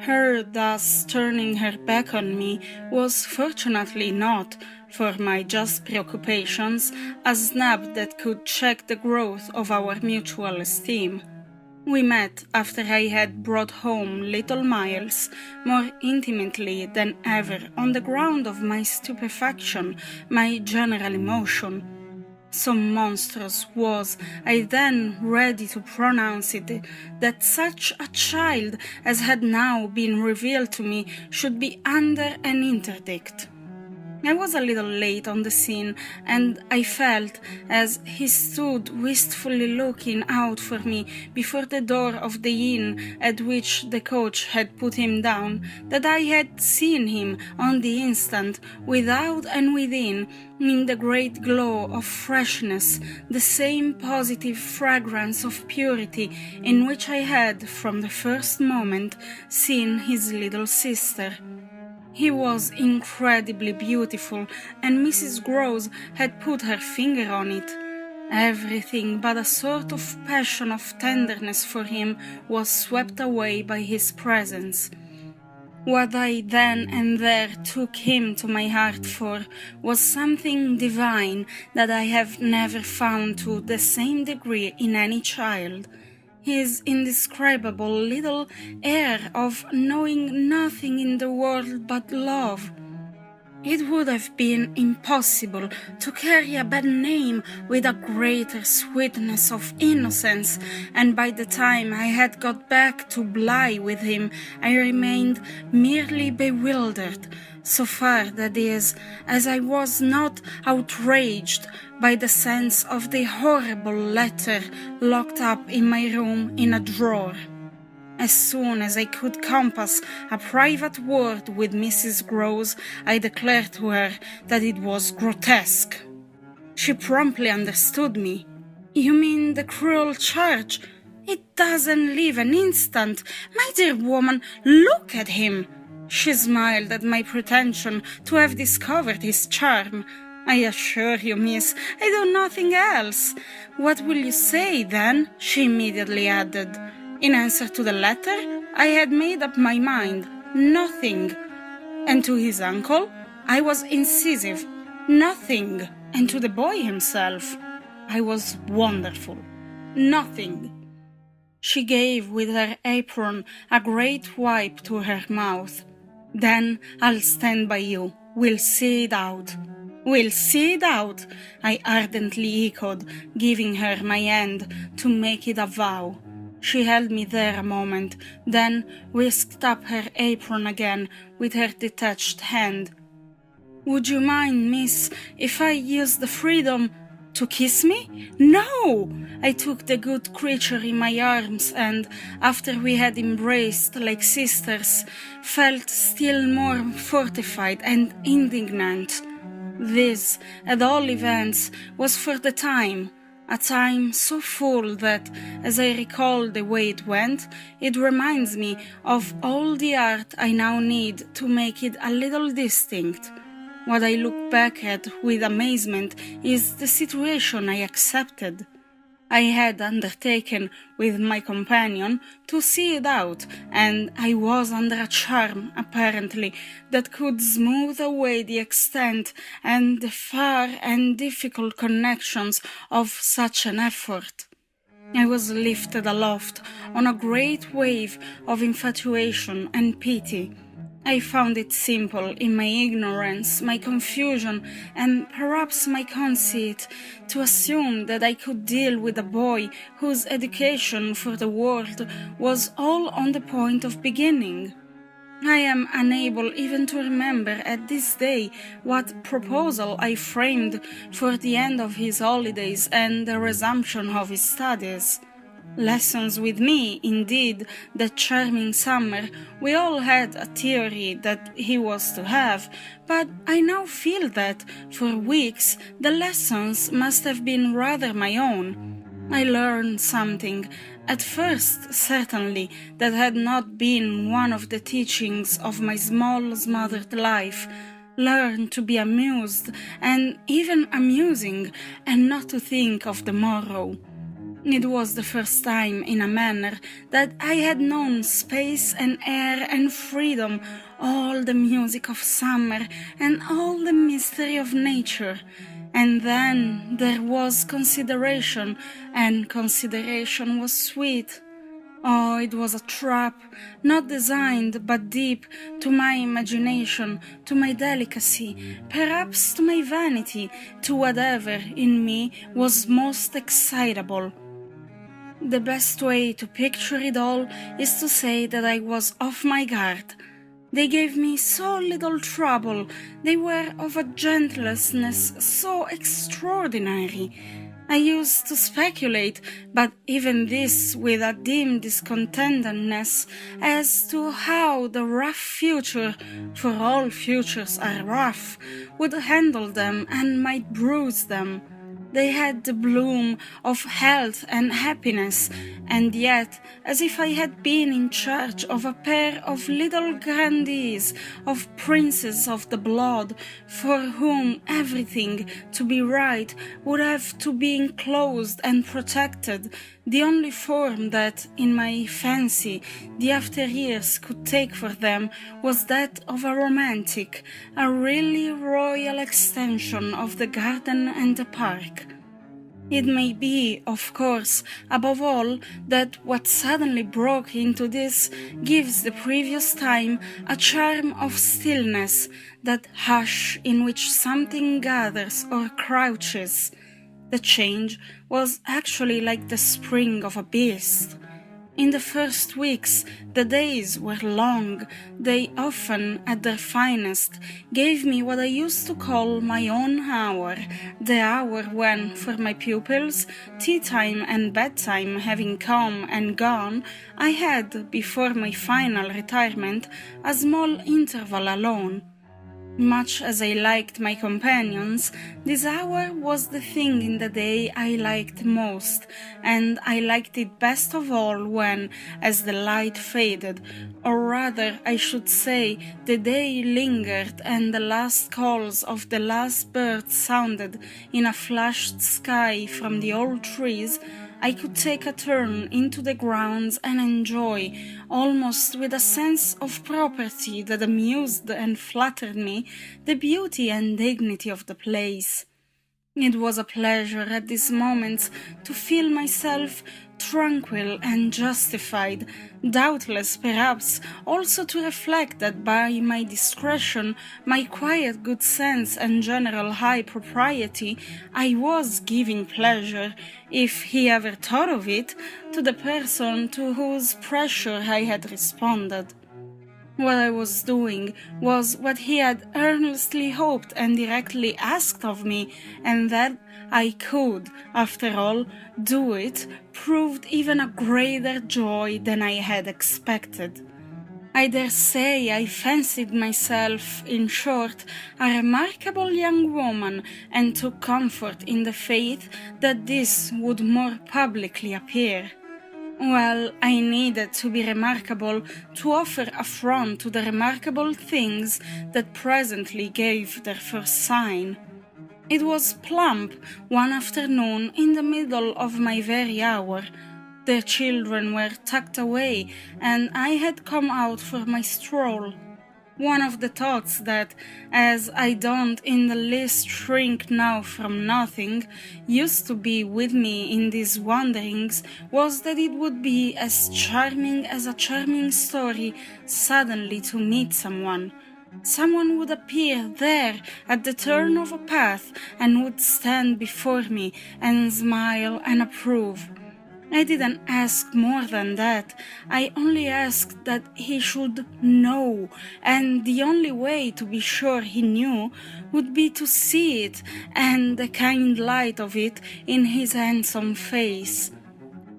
Her thus turning her back on me was fortunately not, for my just preoccupations, a snub that could check the growth of our mutual esteem. We met after I had brought home little Miles more intimately than ever on the ground of my stupefaction, my general emotion. So monstrous was I then ready to pronounce it that such a child as had now been revealed to me should be under an interdict. I was a little late on the scene, and I felt, as he stood wistfully looking out for me before the door of the inn at which the coach had put him down, that I had seen him on the instant, without and within, in the great glow of freshness, the same positive fragrance of purity in which I had, from the first moment, seen his little sister. He was incredibly beautiful, and Mrs. Groves had put her finger on it. Everything but a sort of passion of tenderness for him was swept away by his presence. What I then and there took him to my heart for was something divine that I have never found to the same degree in any child. His indescribable little air of knowing nothing in the world but love. It would have been impossible to carry a bad name with a greater sweetness of innocence, and by the time I had got back to Bly with him, I remained merely bewildered, so far, that is, as I was not outraged by the sense of the horrible letter locked up in my room in a drawer. As soon as I could compass a private word with Mrs. Groves, I declared to her that it was grotesque. She promptly understood me. "You mean the cruel charge? It doesn't live an instant. My dear woman, look at him." She smiled at my pretension to have discovered his charm. "I assure you, miss, I do nothing else." "What will you say, then?" she immediately added. In answer to the letter, I had made up my mind. Nothing. And to his uncle, I was incisive. Nothing. And to the boy himself, I was wonderful. Nothing. She gave with her apron a great wipe to her mouth. "Then I'll stand by you. We'll see it out." "We'll see it out," I ardently echoed, giving her my hand to make it a vow. She held me there a moment, then whisked up her apron again with her detached hand. "Would you mind, miss, if I used the freedom to kiss me?" "No!" I took the good creature in my arms and, after we had embraced like sisters, felt still more fortified and indignant. This, at all events, was for the time. A time so full that, as I recall the way it went, it reminds me of all the art I now need to make it a little distinct. What I look back at with amazement is the situation I accepted. I had undertaken with my companion to see it out, and I was under a charm, apparently, that could smooth away the extent and the far and difficult connections of such an effort. I was lifted aloft on a great wave of infatuation and pity. I found it simple in my ignorance, my confusion, and perhaps my conceit to assume that I could deal with a boy whose education for the world was all on the point of beginning. I am unable even to remember at this day what proposal I framed for the end of his holidays and the resumption of his studies. Lessons with me, indeed, that charming summer, we all had a theory that he was to have, but I now feel that, for weeks, the lessons must have been rather my own. I learned something, at first certainly, that had not been one of the teachings of my small smothered life, learned to be amused, and even amusing, and not to think of the morrow. It was the first time, in a manner, that I had known space and air and freedom, all the music of summer and all the mystery of nature. And then there was consideration, and consideration was sweet. Oh, it was a trap, not designed but deep, to my imagination, to my delicacy, perhaps to my vanity, to whatever in me was most excitable. The best way to picture it all is to say that I was off my guard. They gave me so little trouble, they were of a gentlessness so extraordinary. I used to speculate, but even this with a dim discontentedness, as to how the rough future, for all futures are rough, would handle them and might bruise them. They had the bloom of health and happiness, and yet, as if I had been in charge of a pair of little grandees, of princes of the blood, for whom everything, to be right, would have to be enclosed and protected, the only form that, in my fancy, the after years could take for them was that of a romantic, a really royal extension of the garden and the park. It may be, of course, above all, that what suddenly broke into this gives the previous time a charm of stillness, that hush in which something gathers or crouches. The change was actually like the spring of a beast. In the first weeks, the days were long. They often, at their finest, gave me what I used to call my own hour, the hour when, for my pupils, tea time and bedtime having come and gone, I had, before my final retirement, a small interval alone. Much as I liked my companions, this hour was the thing in the day I liked most, and I liked it best of all when, as the light faded, or rather I should say the day lingered and the last calls of the last birds sounded in a flushed sky from the old trees, I could take a turn into the grounds and enjoy, almost with a sense of property that amused and flattered me, the beauty and dignity of the place. It was a pleasure at these moments to feel myself tranquil and justified, doubtless perhaps also to reflect that by my discretion, my quiet good sense and general high propriety, I was giving pleasure, if he ever thought of it, to the person to whose pressure I had responded. What I was doing was what he had earnestly hoped and directly asked of me, and that I could, after all, do it proved even a greater joy than I had expected. I dare say I fancied myself, in short, a remarkable young woman, and took comfort in the faith that this would more publicly appear. Well, I needed to be remarkable to offer affront to the remarkable things that presently gave their first sign. It was plump one afternoon in the middle of my very hour. The children were tucked away, and I had come out for my stroll. One of the thoughts that, as I don't in the least shrink now from nothing, used to be with me in these wanderings was that it would be as charming as a charming story suddenly to meet someone. Someone would appear there at the turn of a path and would stand before me and smile and approve. I didn't ask more than that. I only asked that he should know, and the only way to be sure he knew would be to see it and the kind light of it in his handsome face.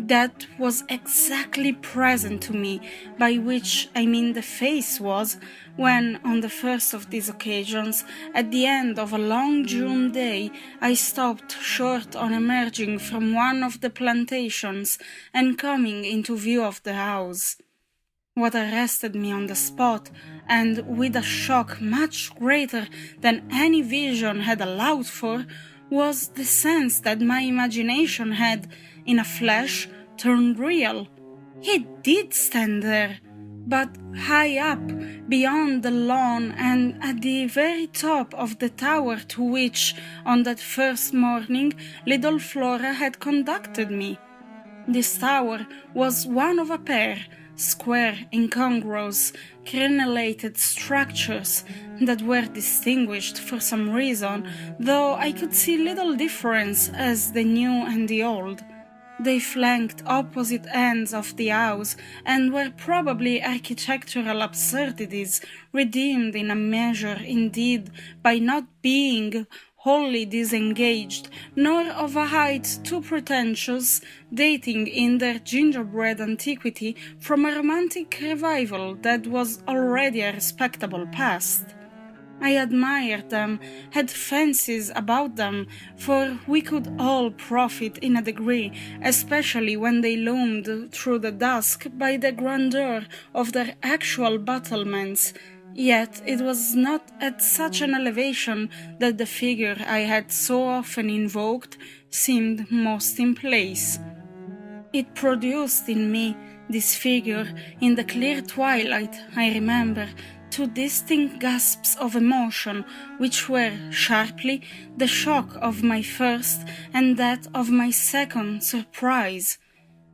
That was exactly present to me, by which I mean the face was, when, on the first of these occasions, at the end of a long June day, I stopped short on emerging from one of the plantations and coming into view of the house. What arrested me on the spot, and with a shock much greater than any vision had allowed for, was the sense that my imagination had, in a flash, turned real. He did stand there, but high up, beyond the lawn and at the very top of the tower to which, on that first morning, little Flora had conducted me. This tower was one of a pair, square, incongruous, crenellated structures that were distinguished for some reason, though I could see little difference as the new and the old. They flanked opposite ends of the house and were probably architectural absurdities, redeemed in a measure indeed by not being wholly disengaged, nor of a height too pretentious, dating in their gingerbread antiquity from a romantic revival that was already a respectable past. I admired them, had fancies about them, for we could all profit in a degree, especially when they loomed through the dusk by the grandeur of their actual battlements. Yet it was not at such an elevation that the figure I had so often invoked seemed most in place. It produced in me, this figure, in the clear twilight, I remember, two distinct gasps of emotion, which were, sharply, the shock of my first and that of my second surprise.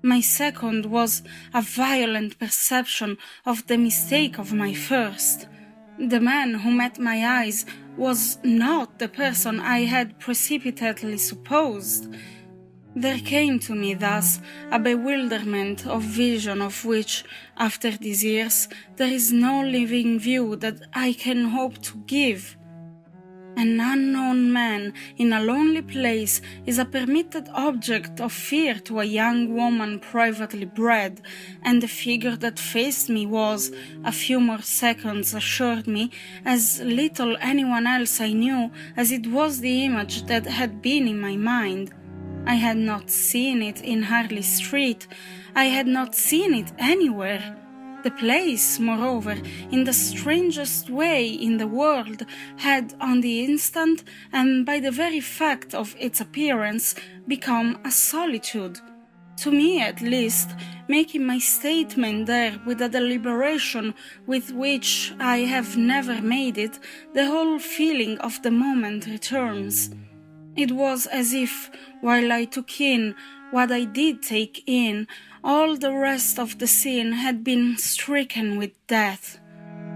My second was a violent perception of the mistake of my first. The man who met my eyes was not the person I had precipitately supposed. There came to me thus a bewilderment of vision of which, after these years, there is no living view that I can hope to give. An unknown man in a lonely place is a permitted object of fear to a young woman privately bred, and the figure that faced me was, a few more seconds assured me, as little anyone else I knew as it was the image that had been in my mind. I had not seen it in Harley Street. I had not seen it anywhere. The place, moreover, in the strangest way in the world, had on the instant, and by the very fact of its appearance, become a solitude. To me, at least, making my statement there with a deliberation with which I have never made it, the whole feeling of the moment returns. It was as if, while I took in what I did take in, all the rest of the scene had been stricken with death.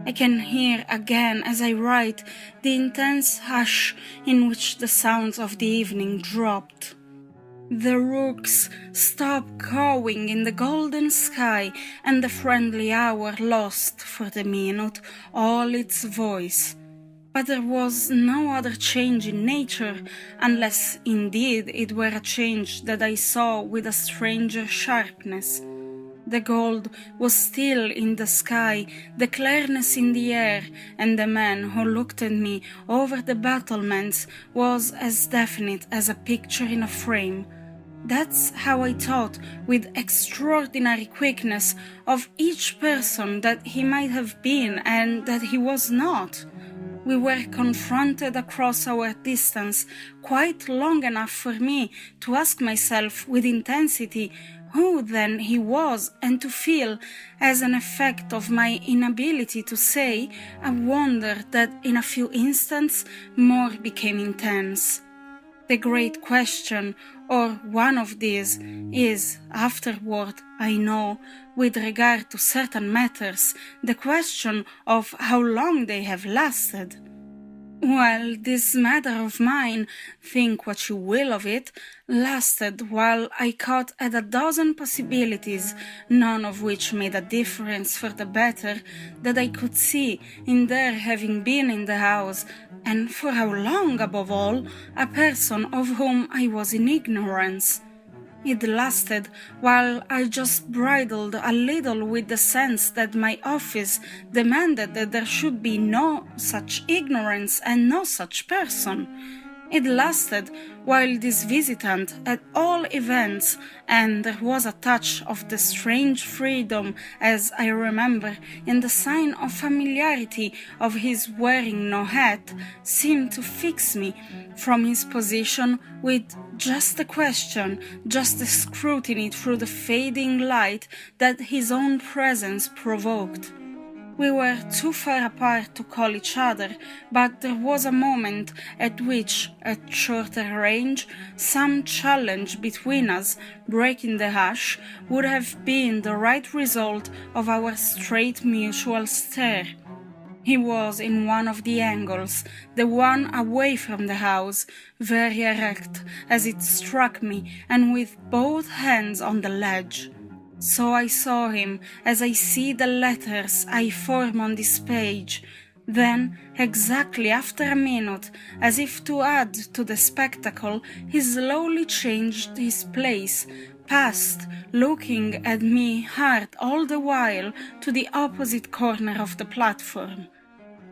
I can hear again, as I write, the intense hush in which the sounds of the evening dropped. The rooks stopped cawing in the golden sky, and the friendly hour lost, for the minute, all its voice. But there was no other change in nature, unless indeed it were a change that I saw with a stranger sharpness. The gold was still in the sky, the clearness in the air, and the man who looked at me over the battlements was as definite as a picture in a frame. That's how I thought, with extraordinary quickness, of each person that he might have been and that he was not. We were confronted across our distance quite long enough for me to ask myself with intensity who then he was, and to feel, as an effect of my inability to say, a wonder that in a few instants more became intense. The great question, or one of these, is, afterward, I know, with regard to certain matters, the question of how long they have lasted. Well, this matter of mine, think what you will of it, lasted while I caught at a dozen possibilities, none of which made a difference for the better, that I could see in their having been in the house, and for how long, above all, a person of whom I was in ignorance. It lasted while I just bridled a little with the sense that my office demanded that there should be no such ignorance and no such person. It lasted while this visitant, at all events, and there was a touch of the strange freedom, as I remember, in the sign of familiarity of his wearing no hat, seemed to fix me from his position with just a question, just a scrutiny through the fading light that his own presence provoked. We were too far apart to call each other, but there was a moment at which, at shorter range, some challenge between us, breaking the hush, would have been the right result of our straight mutual stare. He was in one of the angles, the one away from the house, very erect, as it struck me, and with both hands on the ledge. So I saw him as I see the letters I form on this page. Then, exactly after a minute, as if to add to the spectacle, he slowly changed his place, passed, looking at me hard all the while, to the opposite corner of the platform.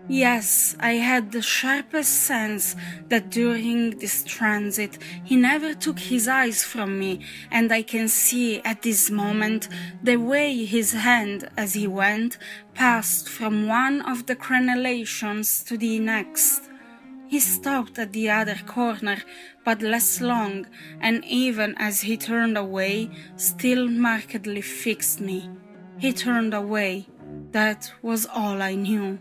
Yes, I had the sharpest sense that during this transit he never took his eyes from me, and I can see at this moment the way his hand, as he went, passed from one of the crenellations to the next. He stopped at the other corner, but less long, and even as he turned away, still markedly fixed me. He turned away. That was all I knew.